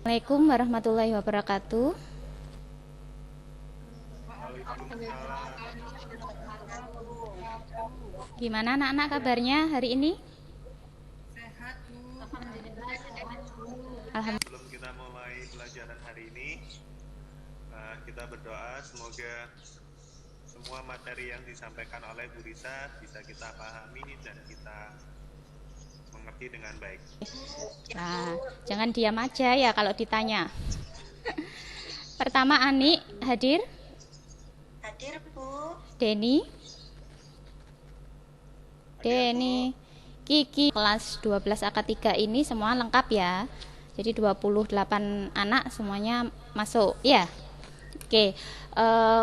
Assalamualaikum warahmatullahi wabarakatuh. Gimana anak-anak kabarnya hari ini? Alhamdulillah. Sebelum kita mulai pelajaran hari ini, kita berdoa semoga semua materi yang disampaikan oleh Bu Risa bisa kita pahami dan kita mengerti dengan baik. Nah, jangan diam aja ya kalau ditanya. Pertama Ani hadir. Hadir, Bu. Denny, Kiki, kelas 12 AK3 ini semua lengkap ya. Jadi 28 anak semuanya masuk ya. Oke,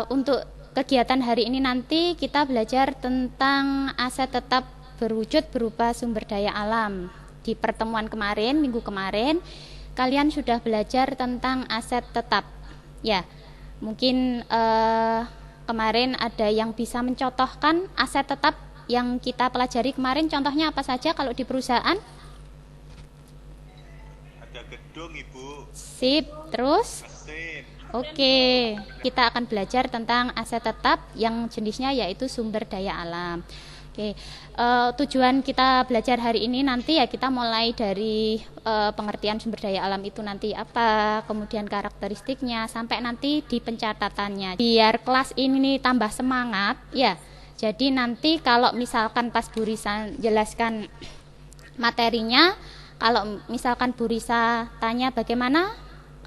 untuk kegiatan hari ini nanti kita belajar tentang aset tetap berwujud berupa sumber daya alam. Di pertemuan kemarin, minggu kemarin, kalian sudah belajar tentang aset tetap. Ya, mungkin kemarin ada yang bisa mencontohkan aset tetap yang kita pelajari kemarin, contohnya apa saja kalau di perusahaan? Ada gedung, Ibu. Sip, terus? Mesin. Oke, kita akan belajar tentang aset tetap yang jenisnya yaitu sumber daya alam. Oke, tujuan kita belajar hari ini nanti ya kita mulai dari pengertian sumber daya alam itu nanti apa, kemudian karakteristiknya, sampai nanti di pencatatannya. Biar kelas ini tambah semangat, ya. Jadi nanti kalau misalkan pas Bu Risa jelaskan materinya, kalau misalkan Bu Risa tanya bagaimana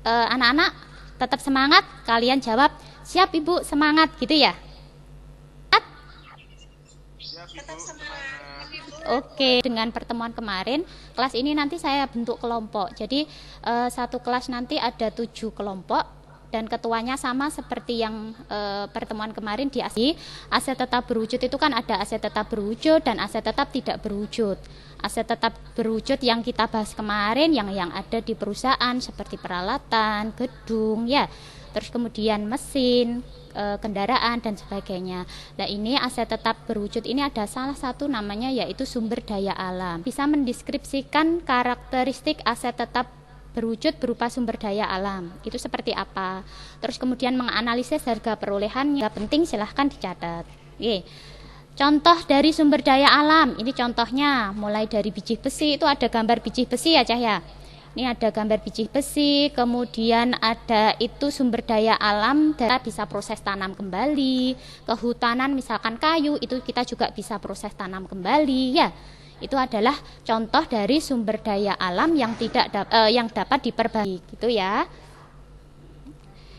anak-anak tetap semangat, kalian jawab siap Ibu, semangat gitu ya. Tetap semangat, Ibu. Oke, dengan pertemuan kemarin, kelas ini nanti saya bentuk kelompok. Jadi satu kelas nanti ada 7 kelompok dan ketuanya sama seperti yang pertemuan kemarin di aset tetap berwujud itu kan ada aset tetap berwujud dan aset tetap tidak berwujud. Aset tetap berwujud yang kita bahas kemarin yang ada di perusahaan seperti peralatan, gedung ya. Terus kemudian mesin, kendaraan dan sebagainya. Nah, ini aset tetap berwujud ini ada salah satu namanya yaitu sumber daya alam. Bisa mendeskripsikan karakteristik aset tetap berwujud berupa sumber daya alam. Itu seperti apa? Terus kemudian menganalisis harga perolehannya. Penting silahkan dicatat. Oke. Contoh dari sumber daya alam. Ini contohnya mulai dari biji besi, itu ada gambar biji besi ya, Cah ya. Ini ada gambar biji besi, kemudian ada itu sumber daya alam, kita bisa proses tanam kembali. Kehutanan misalkan kayu, itu kita juga bisa proses tanam kembali ya. Itu adalah contoh dari sumber daya alam yang yang dapat diperbaiki gitu ya.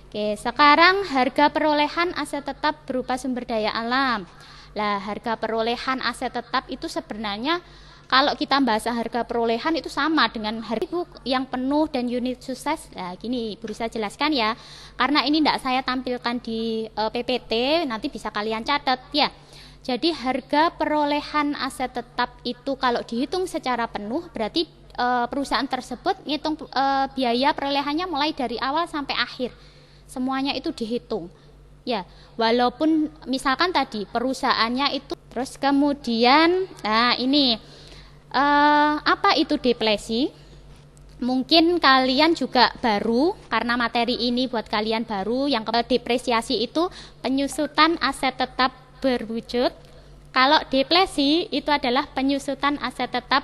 Oke, sekarang harga perolehan aset tetap berupa sumber daya alam. Lah, harga perolehan aset tetap itu sebenarnya kalau kita bahas harga perolehan itu sama dengan harga yang penuh dan unit sukses. Nah, gini Bu Risa jelaskan ya. Karena ini tidak saya tampilkan di PPT, nanti bisa kalian catat ya. Jadi harga perolehan aset tetap itu kalau dihitung secara penuh berarti perusahaan tersebut ngitung biaya perolehannya mulai dari awal sampai akhir. Semuanya itu dihitung. Ya, walaupun misalkan tadi perusahaannya itu terus kemudian nah ini apa itu depresi? Mungkin kalian juga baru karena materi ini buat kalian baru yang depresiasi itu penyusutan aset tetap berwujud. Kalau depresi itu adalah penyusutan aset tetap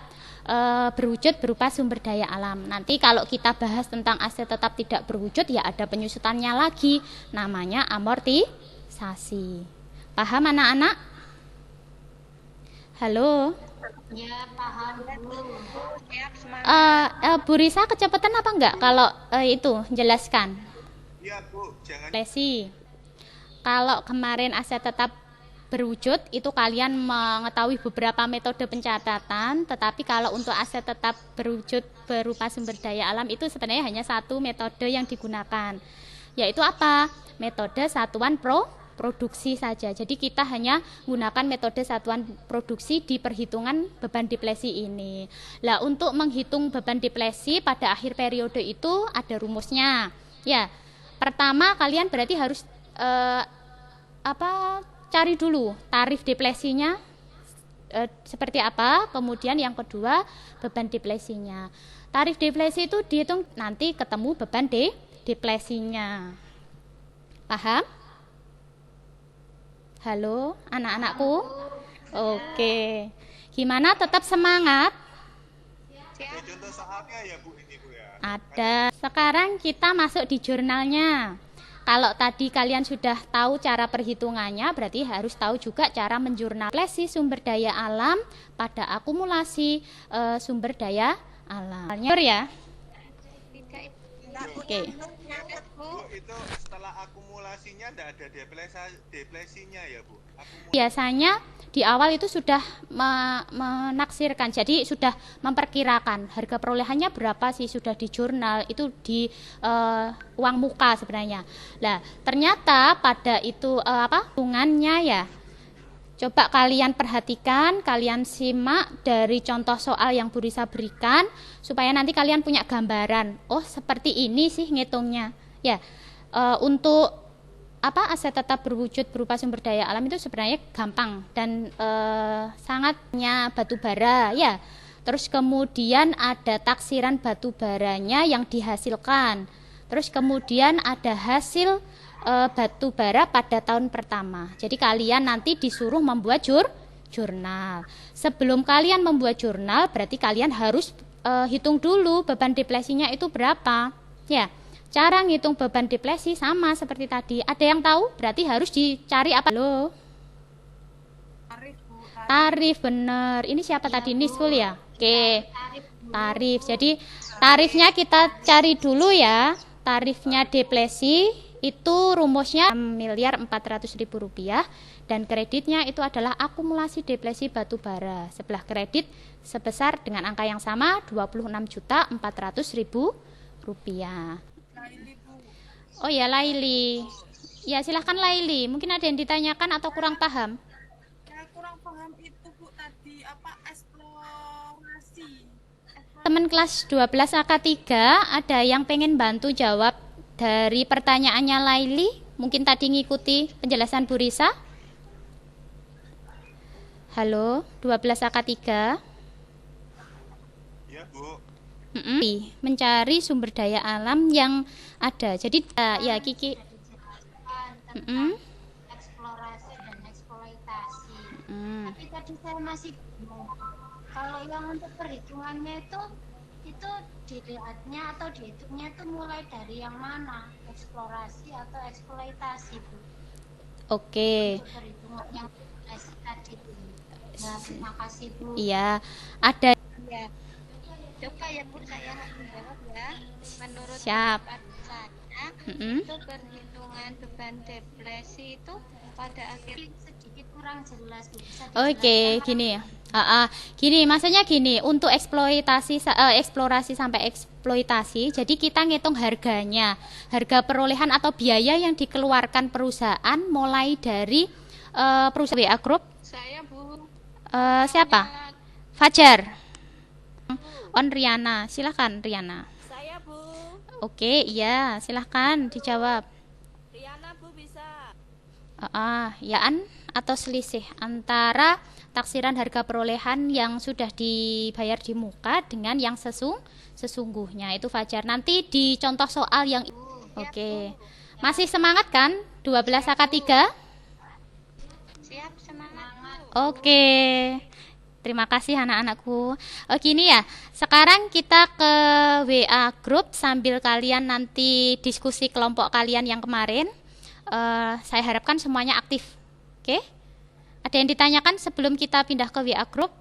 berwujud berupa sumber daya alam. Nanti kalau kita bahas tentang aset tetap tidak berwujud ya ada penyusutannya lagi, namanya amortisasi. Paham anak-anak? Halo? Ya, paham, Bu. Siap, semangat. Bu Risa kecepatan apa enggak kalau itu jelaskan? Iya, Bu, jangan. Depresi. Kalau kemarin aset tetap berwujud itu kalian mengetahui beberapa metode pencatatan, tetapi kalau untuk aset tetap berwujud berupa sumber daya alam itu sebenarnya hanya satu metode yang digunakan, yaitu apa? Metode satuan produksi saja. Jadi kita hanya gunakan metode satuan produksi di perhitungan beban depresi ini. Lah, untuk menghitung beban depresi pada akhir periode itu ada rumusnya. Ya, pertama kalian berarti harus cari dulu tarif depresinya seperti apa. Kemudian yang kedua beban deflesinya. Tarif deflasi itu dihitung nanti ketemu beban deflesinya. Paham? Halo anak-anakku? Oke. Gimana, tetap semangat? Ada contoh soalnya ya Bu ini Bu ya. Ada. Sekarang kita masuk di jurnalnya. Kalau tadi kalian sudah tahu cara perhitungannya, berarti harus tahu juga cara menjurnal deflasi sumber daya alam pada akumulasi sumber daya alam. Ya. Oke. Bu, itu setelah akumulasinya tidak ada deflesinya ya Bu? Biasanya di awal itu sudah menaksirkan, jadi sudah memperkirakan harga perolehannya berapa sih, sudah di jurnal, itu di uang muka sebenarnya. Nah, ternyata pada itu hitungannya ya. Coba kalian perhatikan, kalian simak dari contoh soal yang Bu Risa berikan, supaya nanti kalian punya gambaran. Oh, seperti ini sih ngitungnya. Ya, untuk aset tetap berwujud berupa sumber daya alam itu sebenarnya gampang dan sangatnya batu bara ya. Terus kemudian ada taksiran batu baranya yang dihasilkan. Terus kemudian ada hasil batu bara pada tahun pertama. Jadi kalian nanti disuruh membuat jurnal. Sebelum kalian membuat jurnal, berarti kalian harus hitung dulu beban deflasinya itu berapa. Ya, cara ngitung beban deflasi sama seperti tadi. Ada yang tahu? Berarti harus dicari apa? Loh. Tarif bener. Ini siapa tadi? Niskul ya? Oke. Tarif. Jadi tarifnya kita cari dulu ya. Tarifnya deflasi itu rumusnya Rp6.400.000 dan kreditnya itu adalah akumulasi deflasi batu bara. Sebelah kredit sebesar dengan angka yang sama Rp26.400.000. Oh ya, Laili. Ya, silahkan Laili. Mungkin ada yang ditanyakan atau kurang paham? Ya, kurang paham itu Bu tadi eksplorasi. Teman kelas 12 AK3 ada yang pengen bantu jawab dari pertanyaannya Laili? Mungkin tadi ngikuti penjelasan Bu Risa? Halo, 12 AK3. Ya Bu. Mencari sumber daya alam yang ada. Jadi ya Kiki. Eksplorasi dan eksploitasi. Tapi tadi saya masih bingung. Kalau yang untuk perhitungannya itu dilihatnya atau dihitungnya itu mulai dari yang mana? Eksplorasi atau eksploitasi Bu? Oke. Untuk perhitungan yang tadi Bu. Nah, terima kasih Bu. Iya, ada. Ya. Coba ya Bu, saya menjawab ya. Menurut Siap. pendapat saya, itu perhitungan beban deflasi itu pada akhirnya sedikit kurang jelas Bu. Bisa Oke, gini ya. Gini, maksudnya gini, untuk eksplorasi sampai eksploitasi, jadi kita ngitung harganya, harga perolehan atau biaya yang dikeluarkan perusahaan mulai dari perusahaan WA Group. Saya Bu. Siapa? Fajar. On Riana, silakan Riana. Saya Bu. Oke, iya, silakan dijawab. Riana Bu bisa. Yaan atau selisih antara taksiran harga perolehan yang sudah dibayar di muka dengan yang sesungguhnya. Itu Fajar. Nanti di contoh soal yang Oke. Masih semangat kan? 12 AK3? Siap, semangat Bu. Oke. Terima kasih anak-anakku. Gini ya, sekarang kita ke WA Group sambil kalian nanti diskusi kelompok kalian yang kemarin. Saya harapkan semuanya aktif. Oke? Ada yang ditanyakan sebelum kita pindah ke WA Group?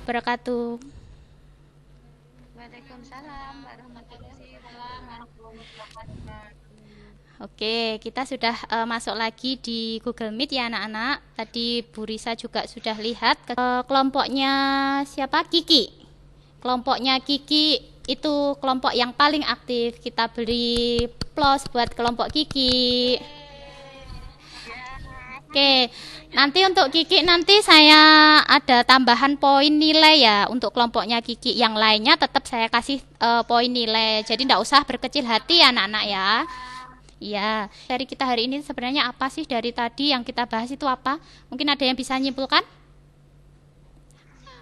Wabarakatuh. Waalaikumsalam warahmatullahi wabarakatuh. Oke, kita sudah masuk lagi di Google Meet ya anak-anak. Tadi Bu Risa juga sudah lihat kelompoknya siapa? Kiki. Kelompoknya Kiki itu kelompok yang paling aktif. Kita beri plus buat kelompok Kiki. Oke, nanti untuk Kiki nanti saya ada tambahan poin nilai ya untuk kelompoknya Kiki. Yang lainnya tetap saya kasih poin nilai. Jadi tidak usah berkecil hati anak-anak ya. Ya, dari kita hari ini sebenarnya apa sih dari tadi yang kita bahas itu apa? Mungkin ada yang bisa nyimpulkan?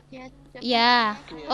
Ya, Ya, oke.